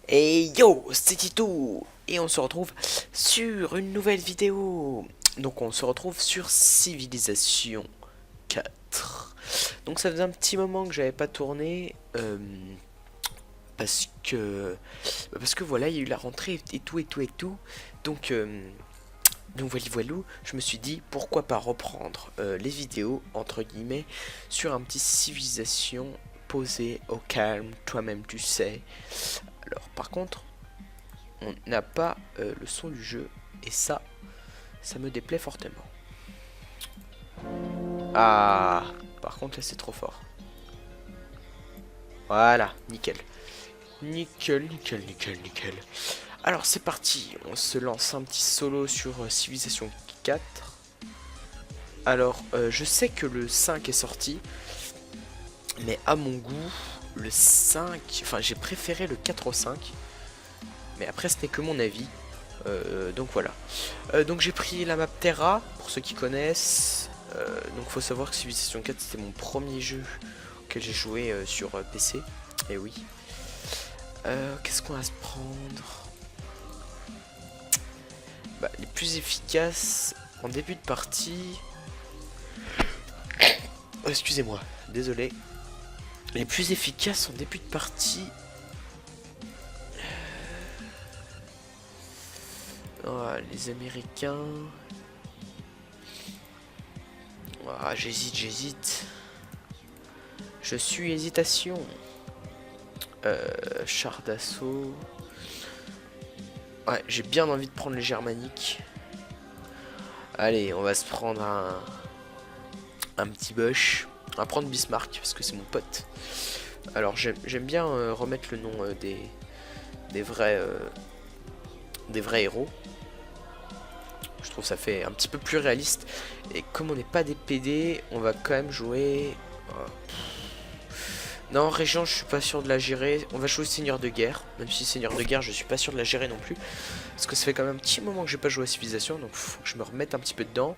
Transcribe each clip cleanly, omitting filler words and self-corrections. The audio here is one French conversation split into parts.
Et yo, c'est Titou. Et on se retrouve sur une nouvelle vidéo. Donc on se retrouve sur Civilisation 4. Donc ça faisait un petit moment que j'avais pas tourné. Parce que voilà, il y a eu la rentrée et tout et tout et tout. Donc voilou, je me suis dit pourquoi pas reprendre les vidéos entre guillemets sur un petit Civilisation posé au calme, toi-même tu sais. Alors par contre, on n'a pas le son du jeu et ça me déplaît fortement. Ah, par contre là c'est trop fort. Voilà, nickel. Nickel, nickel, nickel, nickel. Alors c'est parti, on se lance un petit solo sur Civilization 4. Alors je sais que le 5 est sorti, mais à mon goût, le 5, enfin j'ai préféré le 4 au 5. Mais après ce n'est que mon avis. Donc voilà. Donc j'ai pris la map Terra, pour ceux qui connaissent. Donc faut savoir que Civilization 4 c'était mon premier jeu auquel j'ai joué sur PC. Et oui. Qu'est-ce qu'on va se prendre? Bah, les plus efficaces en début de partie. Oh, excusez-moi, désolé. Les plus efficaces en début de partie. Oh, les Américains. Oh, j'hésite. Je suis hésitation. Char d'assaut. Ouais, j'ai bien envie de prendre les germaniques. Allez, on va se prendre un petit Bush. On va prendre Bismarck parce que c'est mon pote. Alors j'aime bien remettre le nom des vrais héros. Je trouve ça fait un petit peu plus réaliste. Et comme on n'est pas des PD, on va quand même jouer... Non, Régent, je suis pas sûr de la gérer. On va jouer Seigneur de guerre. Même si Seigneur de guerre, je suis pas sûr de la gérer non plus. Parce que ça fait quand même un petit moment que j'ai pas joué à Civilisation. Donc faut que je me remette un petit peu dedans.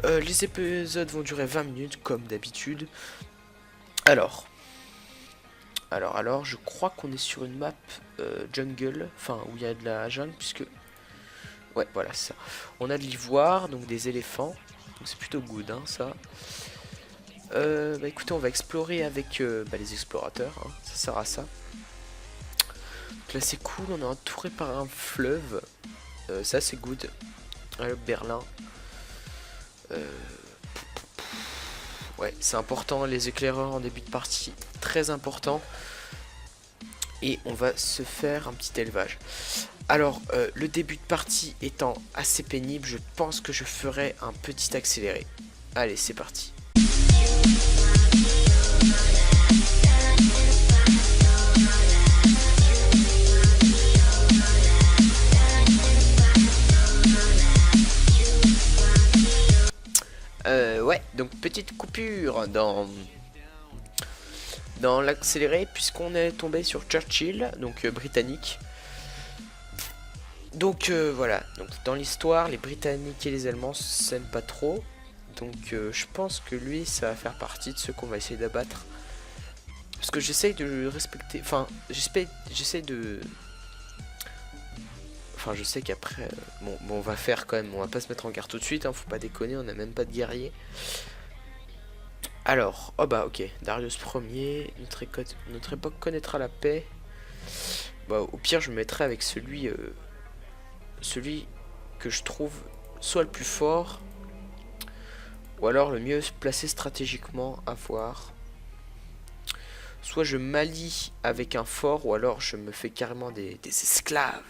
Les épisodes vont durer 20 minutes, comme d'habitude. Alors, je crois qu'on est sur une map jungle. Enfin, où il y a de la jungle, puisque... Ouais, voilà, ça. On a de l'ivoire, donc des éléphants. Donc c'est plutôt good, hein, ça. Bah écoutez, on va explorer avec les explorateurs, hein, ça sert à ça. Donc là c'est cool, on est entouré par un fleuve, ça c'est good. Berlin. Ouais, c'est important, les éclaireurs en début de partie, très important. Et on va se faire un petit élevage. Alors, le début de partie étant assez pénible, je pense que je ferai un petit accéléré. Allez, c'est parti. Ouais, donc petite coupure dans l'accéléré puisqu'on est tombé sur Churchill, donc britannique. Donc voilà, donc dans l'histoire, les Britanniques et les Allemands s'aiment pas trop. Donc je pense que lui, ça va faire partie de ceux qu'on va essayer d'abattre. Parce que j'essaye de respecter... Enfin, j'essaie de... Enfin, je sais qu'après... bon, on va faire quand même... On va pas se mettre en guerre tout de suite, hein, faut pas déconner, on a même pas de guerrier. Alors, oh bah ok, Darius Ier, notre époque connaîtra la paix. Bah, au pire, je me mettrai avec celui que je trouve soit le plus fort, ou alors le mieux placé stratégiquement à voir. Soit je m'allie avec un fort, ou alors je me fais carrément des esclaves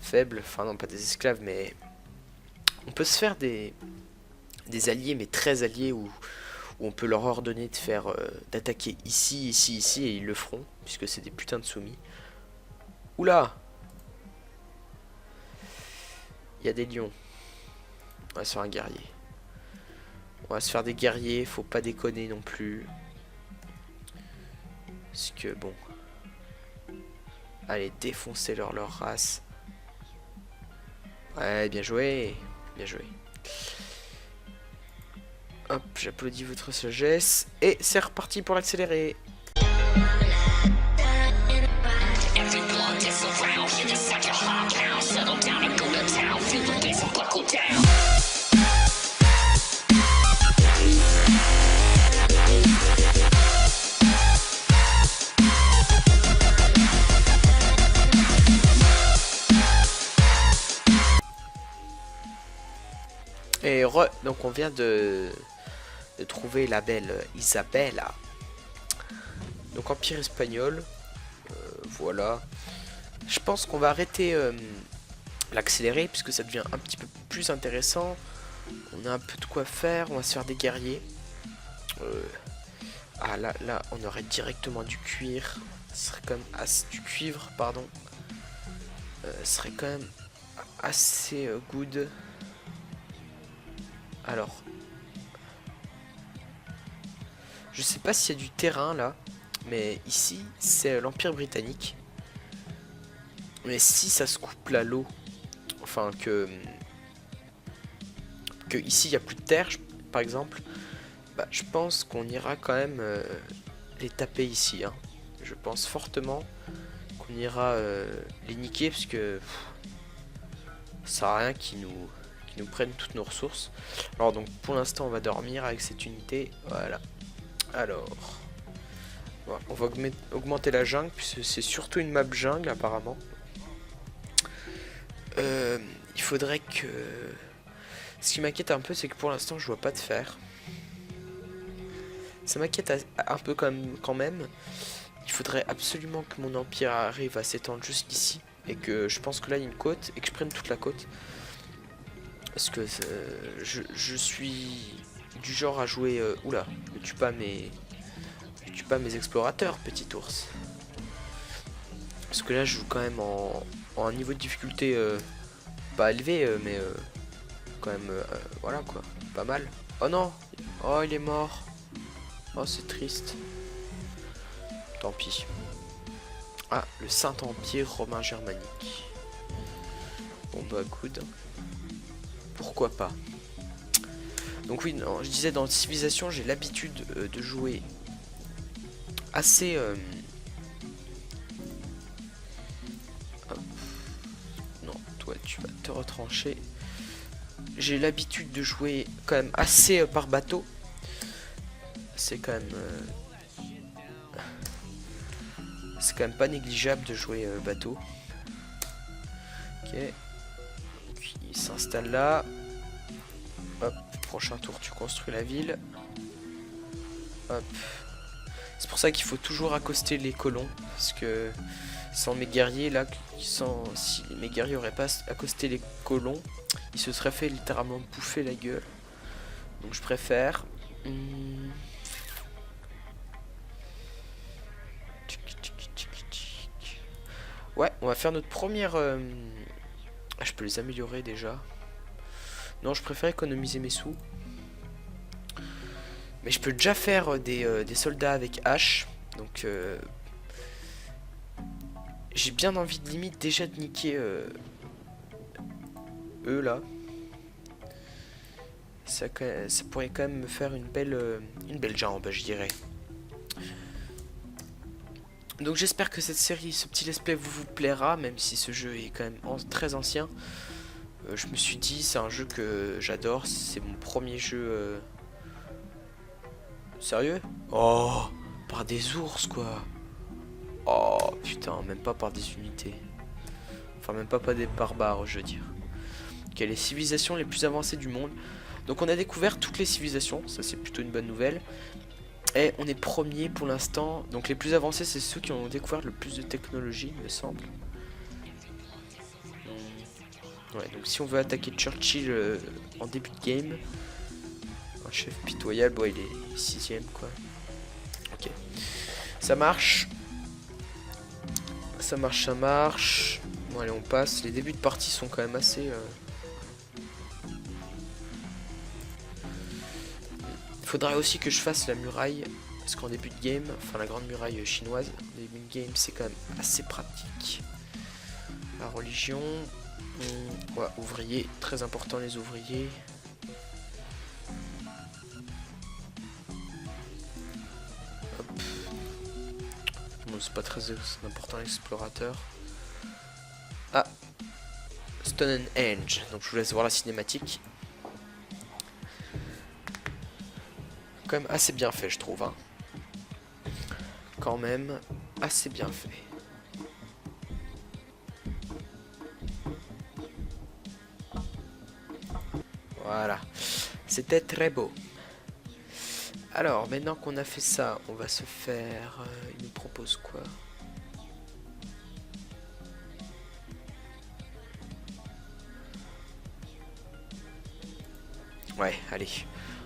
faibles. Enfin non, pas des esclaves, mais on peut se faire des alliés, mais très alliés, où on peut leur ordonner de faire d'attaquer ici, ici, ici, et ils le feront, puisque c'est des putains de soumis. Oula! Il y a des lions. On va se faire un guerrier. On va se faire des guerriers, faut pas déconner non plus. Parce que bon... Allez, défoncer leur race. Ouais, bien joué. Bien joué. Hop, j'applaudis votre sagesse. Et c'est reparti pour l'accélérer. Et donc on vient de trouver la belle Isabella. Donc Empire espagnol. Voilà. Je pense qu'on va arrêter l'accélérer puisque ça devient un petit peu plus intéressant. On a un peu de quoi faire. On va se faire des guerriers. Ah là on aurait directement du cuir. Ce serait quand même du cuivre, pardon. Ce serait quand même assez good. Alors, je sais pas s'il y a du terrain là, mais ici c'est l'Empire britannique. Mais si ça se coupe là l'eau, enfin que ici il y a plus de terre, par exemple, bah, je pense qu'on ira quand même les taper ici. Hein. Je pense fortement qu'on ira les niquer parce que ça sert à rien qu'ils nous prennent toutes nos ressources. Alors donc pour l'instant on va dormir avec cette unité. Voilà. Alors voilà, on va augmenter la jungle puisque c'est surtout une map jungle apparemment. Il faudrait que... Ce qui m'inquiète un peu c'est que pour l'instant je vois pas de fer. Ça m'inquiète un peu quand même. Il faudrait absolument que mon empire arrive à s'étendre jusqu'ici. Et que je pense que là il y a une côte et que je prenne toute la côte. Parce que je suis du genre à jouer... oula, ne tue pas mes explorateurs, petit ours. Parce que là je joue quand même en un niveau de difficulté pas élevé, mais quand même, voilà quoi, pas mal. Oh non, oh il est mort. Oh c'est triste. Tant pis. Ah, le Saint-Empire romain germanique. Bon bah good. Pourquoi pas. Donc oui, non, je disais dans Civilisation, j'ai l'habitude de jouer assez... Non, toi tu vas te retrancher. J'ai l'habitude de jouer quand même assez par bateau. C'est quand même... C'est quand même pas négligeable de jouer bateau. Ok. Il s'installe là. Hop, prochain tour tu construis la ville. Hop. C'est pour ça qu'il faut toujours accoster les colons. Parce que sans mes guerriers là, si mes guerriers auraient pas accosté les colons, ils se seraient fait littéralement bouffer la gueule. Donc je préfère... Ouais, on va faire notre première... je peux les améliorer déjà. Non, je préfère économiser mes sous. Mais je peux déjà faire des soldats avec hache. Donc j'ai bien envie de limite déjà de niquer eux là. Ça pourrait quand même me faire une belle jambe, je dirais. Donc j'espère que cette série, ce petit let's play vous plaira, même si ce jeu est quand même très ancien. Je me suis dit, c'est un jeu que j'adore, c'est mon premier jeu... Sérieux? Oh, par des ours quoi. Oh putain, même pas par des unités. Enfin même pas des barbares, je veux dire. Ok, les civilisations les plus avancées du monde. Donc on a découvert toutes les civilisations, ça c'est plutôt une bonne nouvelle. Et on est premier pour l'instant. Donc les plus avancés c'est ceux qui ont découvert le plus de technologie, il me semble. Ouais, donc si on veut attaquer Churchill en début de game, un chef pitoyable, ouais, il est 6ème quoi. Ok, ça marche. Ça marche, ça marche. Bon allez, on passe. Les débuts de partie sont quand même assez... Il faudrait aussi que je fasse la muraille. Parce qu'en début de game, enfin la grande muraille chinoise, en début de game c'est quand même assez pratique. La religion... Ouais, ouvriers, très important les ouvriers. Hop. Bon, c'est pas très important l'explorateur. Ah, Stonehenge. Donc je vous laisse voir la cinématique. Quand même assez bien fait, je trouve. Hein. Quand même assez bien fait. Voilà. C'était très beau. Alors, maintenant qu'on a fait ça, on va se faire... il nous propose quoi? Ouais, allez.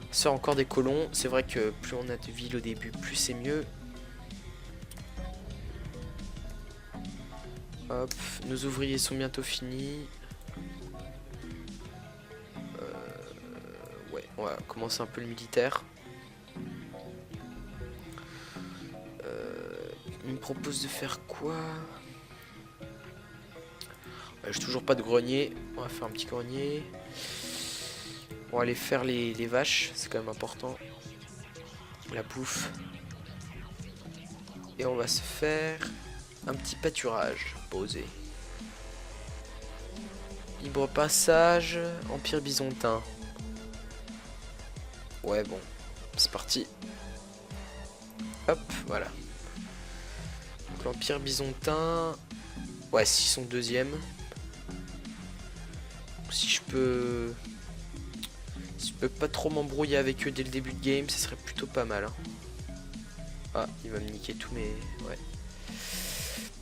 On sort encore des colons. C'est vrai que plus on a de villes au début, plus c'est mieux. Hop, nos ouvriers sont bientôt finis. Ouais, on va commencer un peu le militaire. Il me propose de faire quoi? J'ai toujours pas de grenier. On va faire un petit grenier. On va aller faire les vaches, c'est quand même important. La bouffe. Et on va se faire un petit pâturage posé. Libre passage, Empire byzantin. Ouais, bon, c'est parti. Hop, voilà. Donc l'Empire byzantin. Ouais, s'ils sont deuxième. Si je peux pas trop m'embrouiller avec eux dès le début de game, ça serait plutôt pas mal. Hein. Ah, il va me niquer tous mes... Ouais.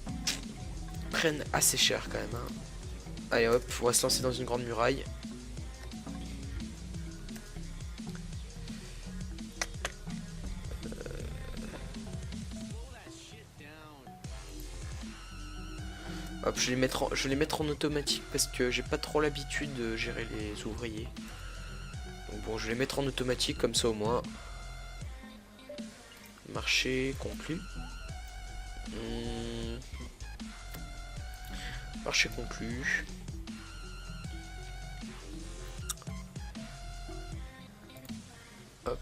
Ils prennent assez cher quand même. Hein. Allez hop, on va se lancer dans une grande muraille. Hop, je vais les mettre en automatique parce que j'ai pas trop l'habitude de gérer les ouvriers. Donc bon, je vais les mettre en automatique comme ça au moins. Marché conclu. Marché conclu. Hop.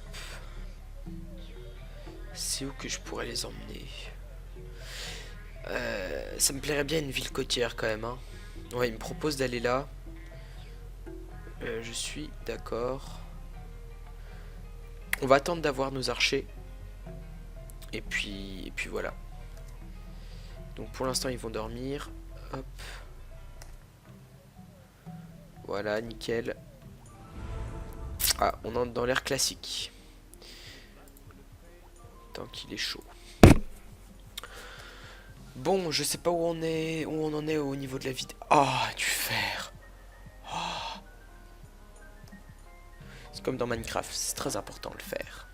C'est où que je pourrais les emmener? Ça me plairait bien une ville côtière quand même. Hein. Ouais, il me propose d'aller là. Je suis d'accord. On va attendre d'avoir nos archers. Et puis voilà. Donc pour l'instant ils vont dormir. Hop. Voilà, nickel. Ah, on entre dans l'air classique. Tant qu'il est chaud. Bon, je sais pas où on en est au niveau de la vidéo. Ah, du fer. Oh. C'est comme dans Minecraft, c'est très important le fer.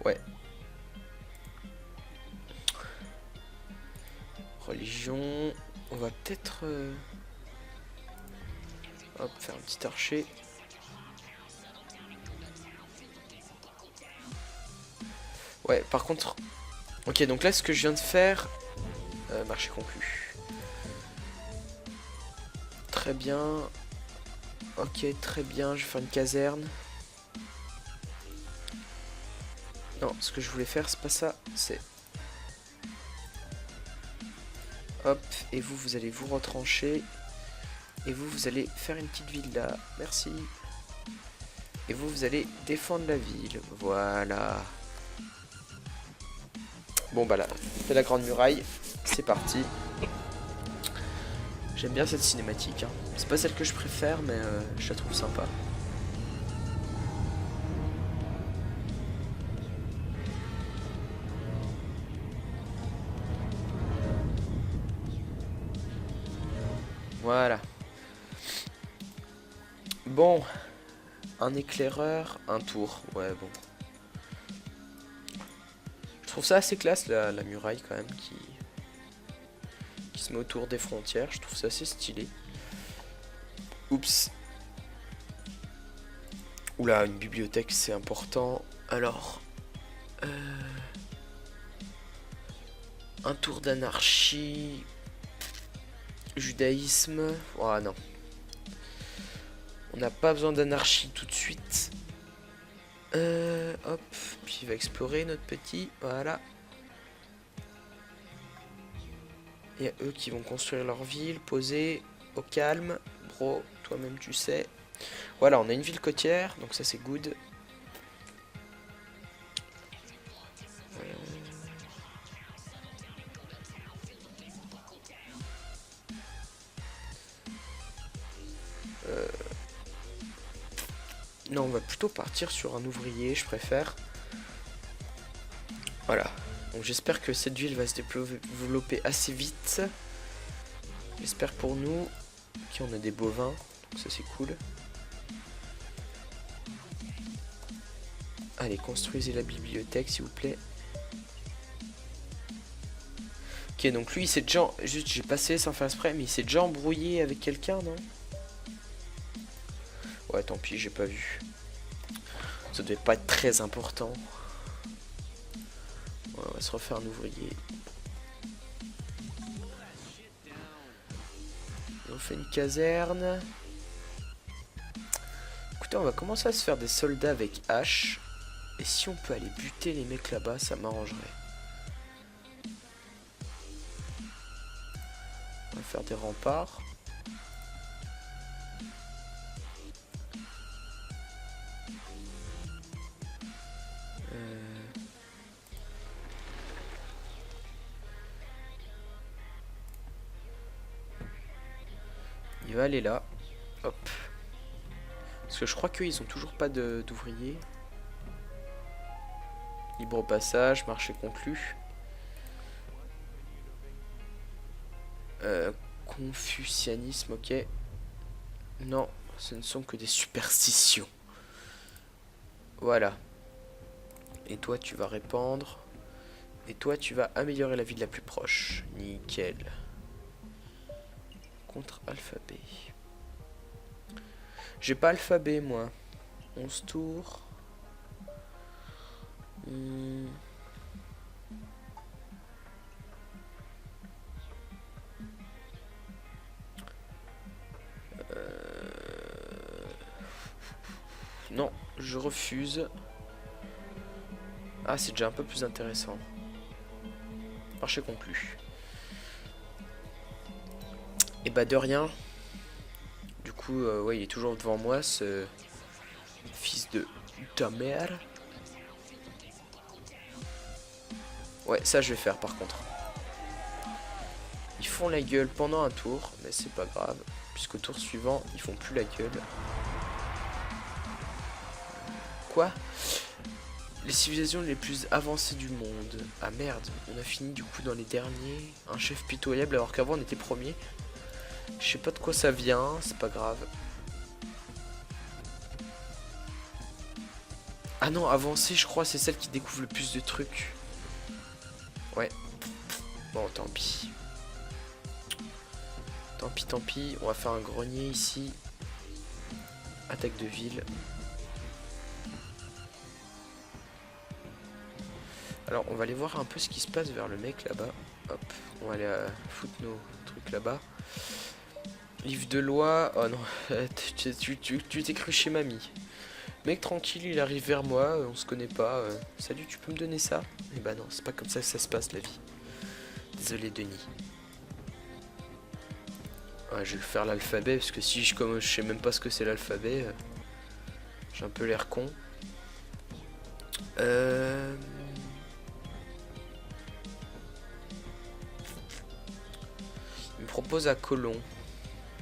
Ouais. Religion. On va peut-être... Hop, faire un petit archer. Ouais, par contre... Ok, donc là, ce que je viens de faire... marché conclu. Très bien. Ok, très bien. Je vais faire une caserne. Non, ce que je voulais faire, c'est pas ça. C'est... Hop, et vous, vous allez vous retrancher. Et vous, vous allez faire une petite ville là. Merci. Et vous, vous allez défendre la ville. Voilà. Bon, bah là, c'est la grande muraille. C'est parti. J'aime bien cette cinématique. Hein. C'est pas celle que je préfère, mais je la trouve sympa. Voilà. Bon. Un éclaireur, un tour. Ouais, bon. Je trouve ça assez classe, la muraille, quand même, qui se met autour des frontières. Je trouve ça assez stylé. Oups. Oula, une bibliothèque, c'est important. Alors... un tour d'anarchie... Judaïsme... Oh non. On n'a pas besoin d'anarchie tout de suite. Hop, puis il va explorer notre petit. Voilà. Il y a eux qui vont construire leur ville, poser au calme. Bro, toi-même tu sais. Voilà, on a une ville côtière, donc ça c'est good. Non, on va plutôt partir sur un ouvrier, je préfère. Voilà. Donc j'espère que cette ville va se développer assez vite. J'espère pour nous. Ok, on a des bovins, donc ça c'est cool. Allez, construisez la bibliothèque s'il vous plaît. Ok, donc lui il s'est déjà... Juste j'ai passé sans faire exprès, mais il s'est déjà embrouillé avec quelqu'un, non? Ouais, tant pis, j'ai pas vu. Ça devait pas être très important. Ouais, on va se refaire un ouvrier. On fait une caserne. Écoutez, on va commencer à se faire des soldats avec hache. Et si on peut aller buter les mecs là-bas, ça m'arrangerait. On va faire des remparts. Il va aller là. Hop. Parce que je crois qu'ils ont toujours pas d'ouvriers. Libre passage, marché conclu. Confucianisme, ok. Non, ce ne sont que des superstitions. Voilà. Et toi, tu vas répandre. Et toi, tu vas améliorer la ville la plus proche. Nickel. Contre alphabet. J'ai pas alphabet, moi. 11 tours. Non, je refuse. Ah, c'est déjà un peu plus intéressant. Marché conclu. Et bah de rien. Du coup, ouais, il est toujours devant moi, ce fils de ta mère. Ouais, ça je vais faire par contre. Ils font la gueule pendant un tour, mais c'est pas grave. Puisqu'au tour suivant, ils font plus la gueule. Quoi? Les civilisations les plus avancées du monde. Ah merde, on a fini du coup dans les derniers. Un chef pitoyable alors qu'avant on était premier. Je sais pas de quoi ça vient, c'est pas grave. Ah non, avancée je crois c'est celle qui découvre le plus de trucs. Ouais. Bon, tant pis. Tant pis, on va faire un grenier ici. Attaque de ville. Alors on va aller voir un peu ce qui se passe vers le mec là-bas. Hop, on va aller foutre nos trucs là-bas. Livre de loi. Oh non, tu t'es cru chez mamie. Mec tranquille, il arrive vers moi, on se connaît pas. Salut, tu peux me donner ça? Eh bah non, c'est pas comme ça que ça se passe la vie. Désolé Denis. Ouais, je vais faire l'alphabet parce que si comme je sais même pas ce que c'est l'alphabet, j'ai un peu l'air con. Il me propose à Colomb.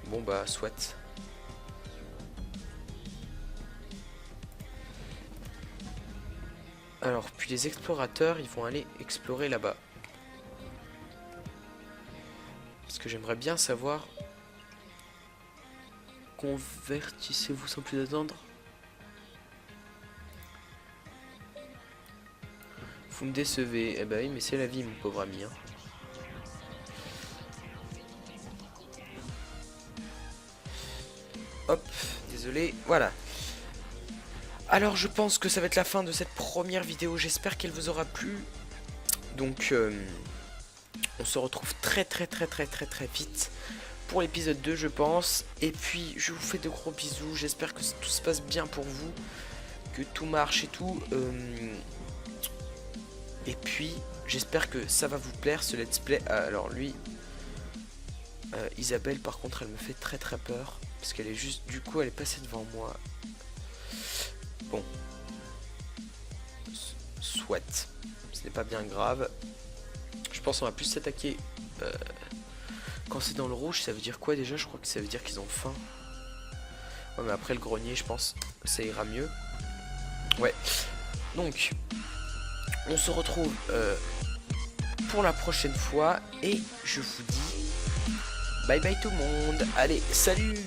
Bon bah soit. Alors puis les explorateurs ils vont aller explorer là-bas. Parce que j'aimerais bien savoir. Convertissez-vous sans plus attendre. Vous me décevez. Eh bah oui mais c'est la vie mon pauvre ami hein. Hop, désolé, voilà. Alors je pense que ça va être la fin de cette première vidéo, j'espère qu'elle vous aura plu. Donc on se retrouve très vite pour l'épisode 2 je pense. Et puis je vous fais de gros bisous, j'espère que tout se passe bien pour vous, que tout marche et tout. Et puis j'espère que ça va vous plaire ce let's play. Alors lui, Isabelle par contre elle me fait très très peur, parce qu'elle est juste, du coup elle est passée devant moi. Bon, soit, ce n'est pas bien grave. Je pense qu'on va plus s'attaquer quand c'est dans le rouge. Ça veut dire quoi déjà? Je crois que ça veut dire qu'ils ont faim. Ouais, mais après le grenier je pense ça ira mieux. Ouais, donc on se retrouve pour la prochaine fois, et je vous dis bye bye tout le monde. Allez, salut!